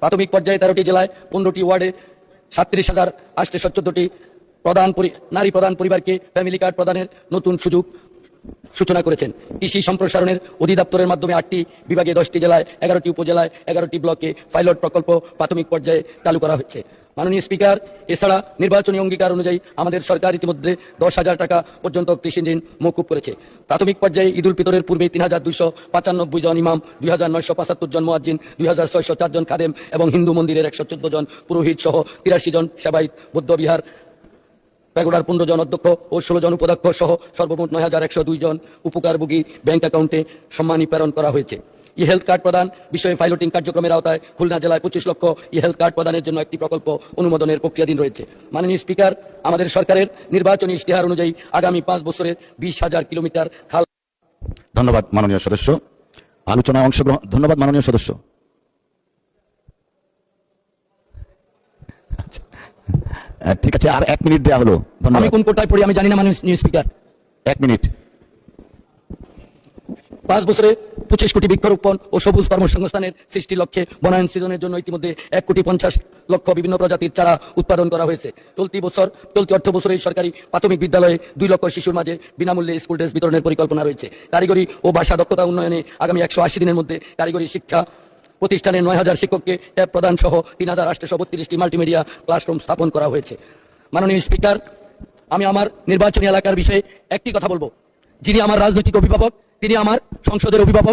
প্রাথমিক পর্যায়ে 13টি জেলায় 15টি ওয়ার্ডে 37,814টি নারী প্রধান পরিবারকে ফ্যামিলি কার্ড প্রদানের নতুন সুযোগ সূচনা করেছেন। কৃষি সম্প্রসারণের অধিদপ্তরের মাধ্যমে 8টি বিভাগে 10টি জেলায় 11টি উপজেলায় 11টি ব্লকে পাইলট প্রকল্প প্রাথমিক পর্যায়ে চালু করা হচ্ছে। মাননীয় স্পিকার, এছাড়া নির্বাচনী অঙ্গীকার অনুযায়ী আমাদের সরকার ইতিমধ্যে 10,000 টাকা পর্যন্ত কৃষি ঋণ মওকুফ করেছে। প্রাথমিক পর্যায়ে ঈদুল ফিতরের পূর্বে 3,295 জন ইমাম, 2,975 জন মুয়াজ্জিন, 2,604 জন খাদেম এবং হিন্দু মন্দিরের 114 জন পুরোহিত সহ 83 জন সেবায়িত, বৌদ্ধ বিহার প্যাগোডার 15 জন অধ্যক্ষ ও 16 জন উপাধ্যক্ষ সহ সর্বমোট 9,102 জন উপকারভোগী ব্যাংক অ্যাকাউন্টে সম্মানী প্রেরণ করা হয়েছে। ই হেলথ কার্ড প্রদান বিষয়ে পাইলটিং কার্যক্রমের আওতায় খুলনা জেলায় 25 লক্ষ ই হেলথ কার্ড প্রদানের জন্য একটি প্রকল্প অনুমোদনের প্রক্রিয়াধীন রয়েছে। মাননীয় স্পিকার, আমাদের সরকারের নির্বাচনী ইশতেহার অনুযায়ী আগামী 5 বছরের 20,000 কিলোমিটার খাল। ধন্যবাদ মাননীয় সদস্য। আলোচনায় অংশগ্রহণ। ধন্যবাদ মাননীয় সদস্য। ঠিক আছে, আর 1 মিনিট দেওয়া হলো। আমি কোন কোটায় পড়ি আমি জানি না মাননীয় স্পিকার। 1 মিনিট। 5 বছরে 25 কোটি বৃক্ষরোপণ ও সবুজ কর্মসংস্থানের সৃষ্টির লক্ষ্যে বনায়ন সৃজনের জন্য ইতিমধ্যে 1,50,00,000 বিভিন্ন প্রজাতির চারা উৎপাদন করা হয়েছে। চলতি অর্থ বছরে সরকারি প্রাথমিক বিদ্যালয়ে 2 লক্ষ শিশুর মাঝে বিনামূল্যে স্কুল ড্রেস বিতরণের পরিকল্পনা রয়েছে। কারিগরি ও ভাষা দক্ষতা উন্নয়নে আগামী 180 দিনের মধ্যে কারিগরি শিক্ষা প্রতিষ্ঠানের 9,000 শিক্ষককে ট্যাব প্রদান সহ 3,832টি মাল্টিমিডিয়া ক্লাসরুম স্থাপন করা হয়েছে। মাননীয় স্পিকার, আমি আমার নির্বাচনী এলাকার বিষয়ে একটি কথা বলবো। যিনি আমার রাজনৈতিক অভিভাবক, তিনি আমার সংসদের অভিভাবক,